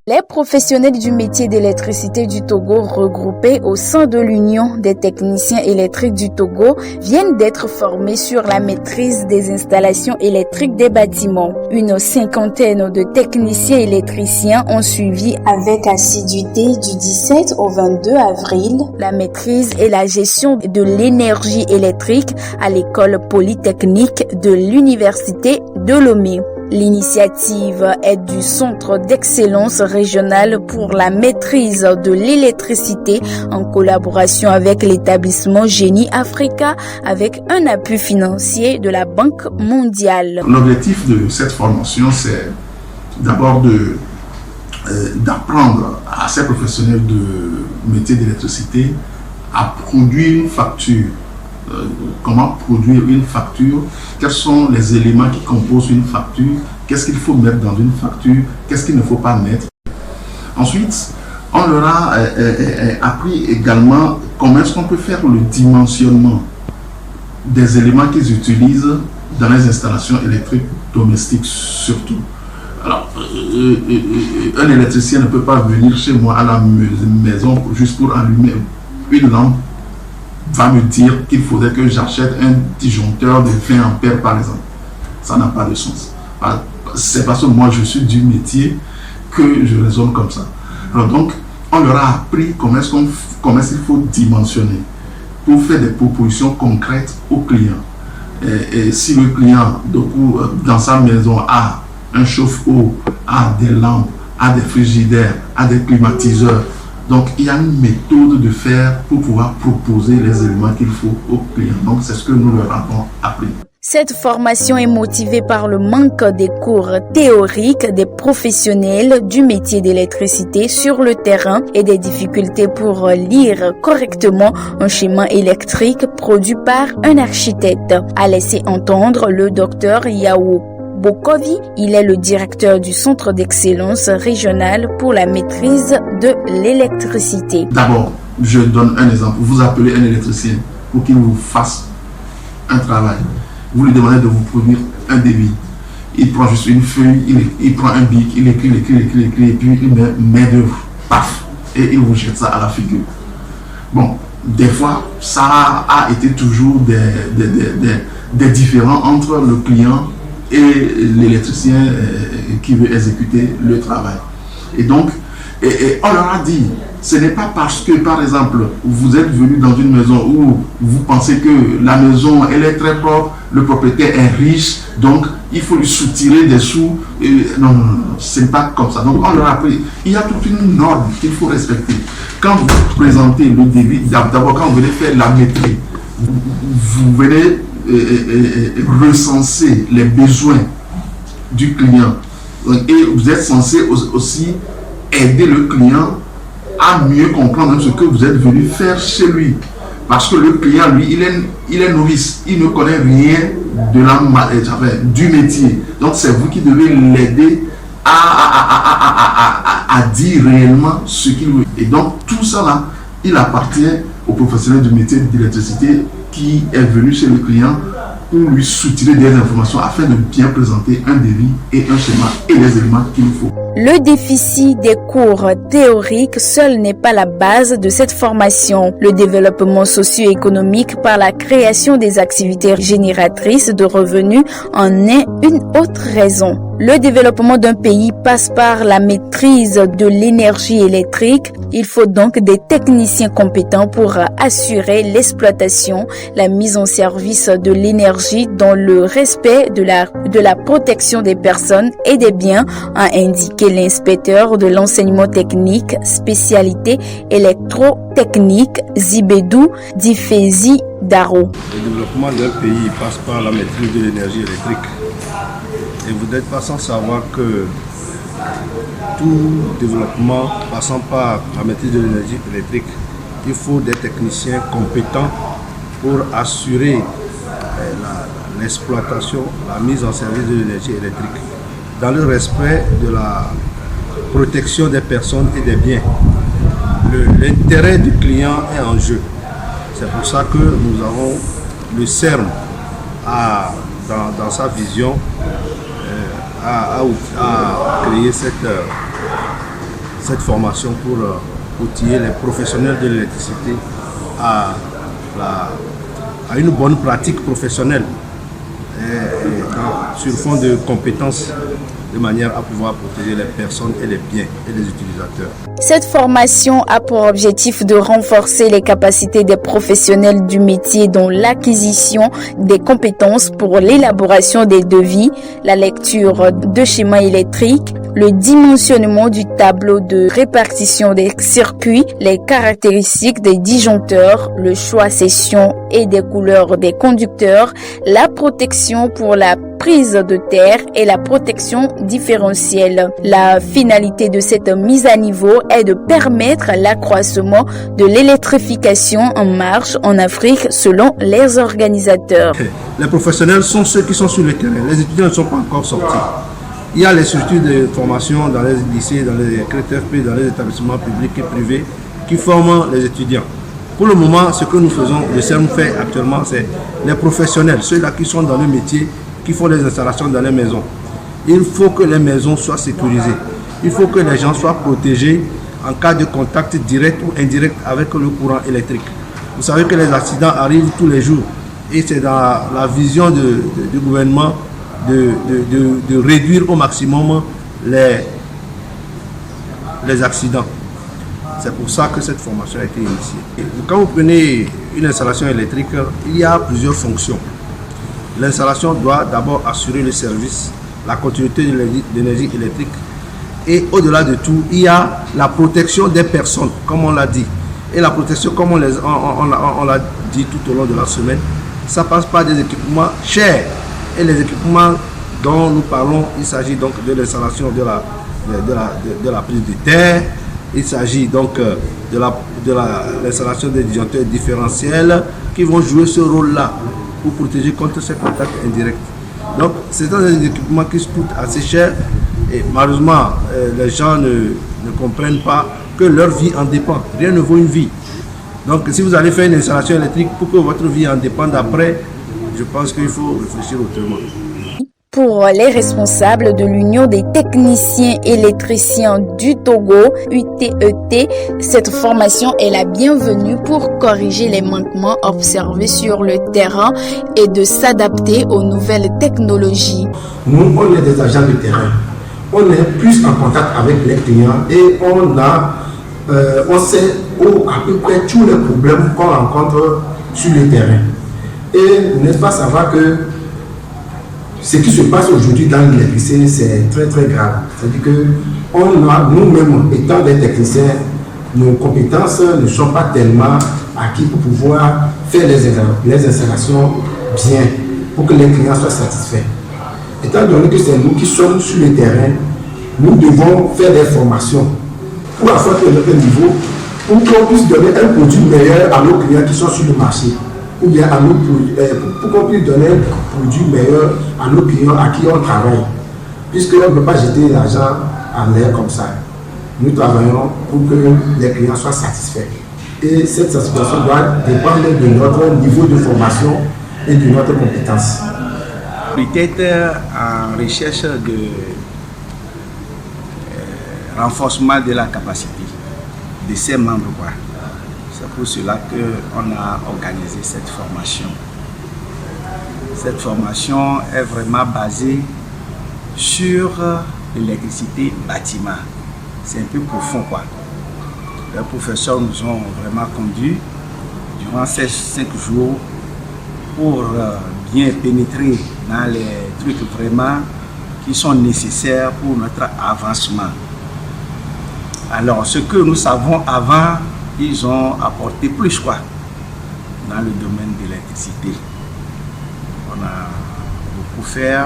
Les professionnels du métier d'électricité du Togo regroupés au sein de l'Union des techniciens électriques du Togo viennent d'être formés sur la maîtrise des installations électriques des bâtiments. Une cinquantaine de techniciens électriciens ont suivi avec assiduité du 17 au 22 avril la maîtrise et la gestion de l'énergie électrique à l'école polytechnique de l'Université de Lomé. L'initiative est du Centre d'excellence régional pour la maîtrise de l'électricité en collaboration avec l'établissement Génie Africa avec un appui financier de la Banque mondiale. L'objectif de cette formation, c'est d'abord d'apprendre à ces professionnels de métier d'électricité à produire une facture. Comment produire une facture, quels sont les éléments qui composent une facture, qu'est-ce qu'il faut mettre dans une facture, qu'est-ce qu'il ne faut pas mettre. Ensuite, on leur a appris également comment est-ce qu'on peut faire le dimensionnement des éléments qu'ils utilisent dans les installations électriques domestiques surtout. Alors, un électricien ne peut pas venir chez moi à la maison juste pour allumer une lampe, va me dire qu'il faudrait que j'achète un disjoncteur de 20 ampères par exemple. Ça n'a pas de sens. C'est parce que moi je suis du métier que je raisonne comme ça. Alors donc, on leur a appris comment est-ce qu'il faut dimensionner pour faire des propositions concrètes aux clients. Et si le client dans sa maison a un chauffe-eau, a des lampes, a des frigidaires, a des climatiseurs, donc, il y a une méthode de faire pour pouvoir proposer les éléments qu'il faut aux clients. Donc, c'est ce que nous leur avons appris. Cette formation est motivée par le manque des cours théoriques des professionnels du métier d'électricité sur le terrain et des difficultés pour lire correctement un schéma électrique produit par un architecte, a laissé entendre le docteur Yao Bokovi. Il est le directeur du Centre d'excellence régional pour la maîtrise de l'électricité. D'abord, je donne un exemple. Vous appelez un électricien pour qu'il vous fasse un travail. Vous lui demandez de vous produire un devis. Il prend juste une feuille, il prend un bic, il écrit, et puis il met main d'œuvre, paf, et il vous jette ça à la figure. Bon, des fois, ça a été toujours des différends entre le client et l'électricien qui veut exécuter le travail. Et donc, on leur a dit, ce n'est pas parce que, par exemple, vous êtes venu dans une maison où vous pensez que la maison, elle est très propre, le propriétaire est riche, donc il faut lui soutirer des sous. Non, ce n'est pas comme ça. Donc, on leur a appris, il y a toute une norme qu'il faut respecter. Quand vous présentez le devis, d'abord, quand vous venez faire la maîtrise, vous venez recenser les besoins du client et vous êtes censé aussi aider le client à mieux comprendre ce que vous êtes venu faire chez lui, parce que le client lui il est novice, il ne connaît rien de du métier, donc c'est vous qui devez l'aider à dire réellement ce qu'il veut. Et donc tout ça là, il appartient au professionnel du métier d'électricité qui est venu chez le client pour lui soutirer des informations afin de bien présenter un devis et un schéma et les éléments qu'il faut. Le déficit des cours théoriques seul n'est pas la base de cette formation. Le développement socio-économique par la création des activités génératrices de revenus en est une autre raison. Le développement d'un pays passe par la maîtrise de l'énergie électrique. Il faut donc des techniciens compétents pour assurer l'exploitation, la mise en service de l'énergie dans le respect de la protection des personnes et des biens, a indiqué l'inspecteur de l'enseignement technique spécialité électrotechnique Zibedou Difezi Daro. Le développement d'un pays passe par la maîtrise de l'énergie électrique. Et vous n'êtes pas sans savoir que tout développement passant par la maîtrise de l'énergie électrique, il faut des techniciens compétents pour assurer l'exploitation, la mise en service de l'énergie électrique, dans le respect de la protection des personnes et des biens. L'intérêt du client est en jeu. C'est pour ça que nous avons le CERN dans sa vision à créer cette formation pour outiller les professionnels de l'électricité à une bonne pratique professionnelle sur fond de compétences, de manière à pouvoir protéger les personnes et les biens et les utilisateurs. Cette formation a pour objectif de renforcer les capacités des professionnels du métier dans l'acquisition des compétences pour l'élaboration des devis, la lecture de schémas électriques, le dimensionnement du tableau de répartition des circuits, les caractéristiques des disjoncteurs, le choix section et des couleurs des conducteurs, la protection pour la prise de terre et la protection différentielle. La finalité de cette mise à niveau est de permettre l'accroissement de l'électrification en marche en Afrique selon les organisateurs. Les professionnels sont ceux qui sont sur le terrain. Les étudiants ne sont pas encore sortis. Il y a les structures de formation dans les lycées, dans les CRETFP, dans les établissements publics et privés qui forment les étudiants. Pour le moment, ce que nous faisons, le CERN fait actuellement, c'est les professionnels, ceux-là qui sont dans le métier, qui font les installations dans les maisons. Il faut que les maisons soient sécurisées. Il faut que les gens soient protégés en cas de contact direct ou indirect avec le courant électrique. Vous savez que les accidents arrivent tous les jours et c'est dans la vision du gouvernement de réduire au maximum les accidents. C'est pour ça que cette formation a été initiée. Et quand vous prenez une installation électrique, il y a plusieurs fonctions. L'installation doit d'abord assurer le service, la continuité de l'énergie électrique. Et au-delà de tout, il y a la protection des personnes, comme on l'a dit. Et la protection, comme on l'a dit tout au long de la semaine, ça passe par des équipements chers. Et les équipements dont nous parlons, il s'agit donc de l'installation de la prise de terre, il s'agit donc de l'installation des disjoncteurs différentiels qui vont jouer ce rôle-là pour protéger contre ces contacts indirects. Donc, c'est un équipement qui se coûte assez cher et malheureusement, les gens ne comprennent pas que leur vie en dépend. Rien ne vaut une vie. Donc, si vous allez faire une installation électrique pour que votre vie en dépende après, je pense qu'il faut réfléchir autrement. Pour les responsables de l'Union des techniciens électriciens du Togo, UTET, cette formation est la bienvenue pour corriger les manquements observés sur le terrain et de s'adapter aux nouvelles technologies. Nous, on est des agents de terrain. On est plus en contact avec les clients et on sait à peu près tous les problèmes qu'on rencontre sur le terrain. Et n'est-ce pas savoir que ce qui se passe aujourd'hui dans l'électricité, c'est très très grave. C'est-à-dire que nous-mêmes, étant des techniciens, nos compétences ne sont pas tellement acquises pour pouvoir faire les installations bien, pour que les clients soient satisfaits. Étant donné que c'est nous qui sommes sur le terrain, nous devons faire des formations pour avoir notre niveau, pour qu'on puisse donner un produit meilleur à nos clients qui sont sur le marché. Ou bien pour qu'on puisse donner un produit meilleur à nos clients à qui on travaille. Puisqu'on ne peut pas jeter l'argent en l'air comme ça. Nous travaillons pour que les clients soient satisfaits. Et cette satisfaction doit dépendre de notre niveau de formation et de notre compétence. Peut-être en recherche de renforcement de la capacité de ses membres. C'est pour cela qu'on a organisé cette formation. Cette formation est vraiment basée sur l'électricité bâtiment. C'est un peu profond, quoi. Les professeurs nous ont vraiment conduits durant ces 5 jours pour bien pénétrer dans les trucs vraiment qui sont nécessaires pour notre avancement. Alors, ce que nous savons avant, ils ont apporté plus quoi dans le domaine de l'électricité. On a beaucoup fait,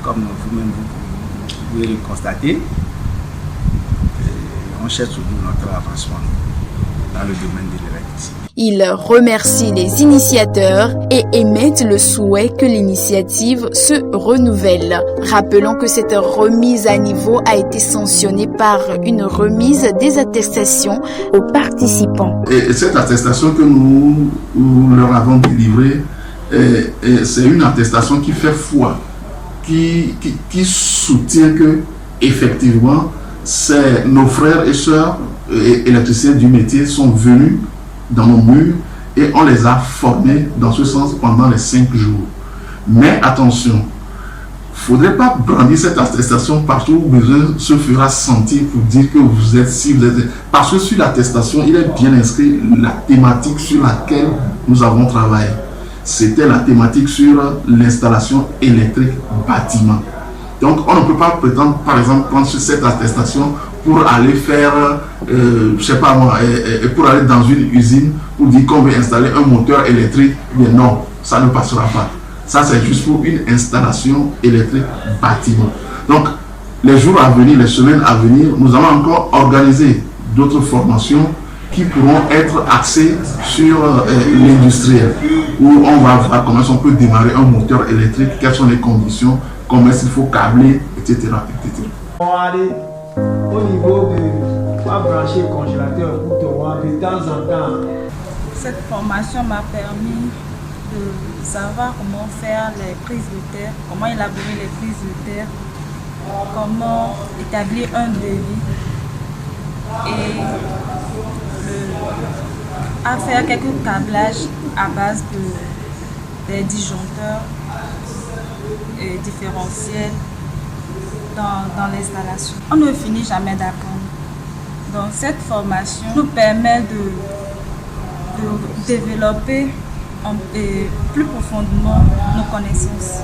comme vous-même vous pouvez le constater. On cherche toujours notre avancement dans le domaine de l'électricité. Il remercie les initiateurs et émettent le souhait que l'initiative se renouvelle. Rappelons que cette remise à niveau a été sanctionnée par une remise des attestations aux participants. Et cette attestation que nous leur avons délivrée, c'est une attestation qui fait foi, qui soutient que effectivement nos frères et sœurs électriciens du métier sont venus dans nos murs et on les a formés dans ce sens pendant les 5 jours. Mais attention, il ne faudrait pas brandir cette attestation partout où besoin se fera sentir pour dire que vous êtes si vous êtes. Parce que sur l'attestation, il est bien inscrit la thématique sur laquelle nous avons travaillé. C'était la thématique sur l'installation électrique bâtiment. Donc on ne peut pas prétendre, par exemple, prendre sur cette attestation pour aller faire, je sais pas moi, pour aller dans une usine pour dire qu'on veut installer un moteur électrique. Mais non, ça ne passera pas. Ça, c'est juste pour une installation électrique bâtiment. Donc, les jours à venir, les semaines à venir, nous allons encore organiser d'autres formations qui pourront être axées sur l'industriel, où on va voir comment on peut démarrer un moteur électrique, quelles sont les conditions, comment est-ce qu'il faut câbler, etc. etc. On va aller au niveau de brancher le congélateur pour te voir de temps en temps. Cette formation m'a permis de savoir comment faire les prises de terre, comment élaborer les prises de terre, comment établir un devis et à faire quelques câblages à base des disjoncteurs et différentiels dans l'installation. On ne finit jamais d'apprendre. Donc cette formation nous permet de développer plus profondément nos connaissances.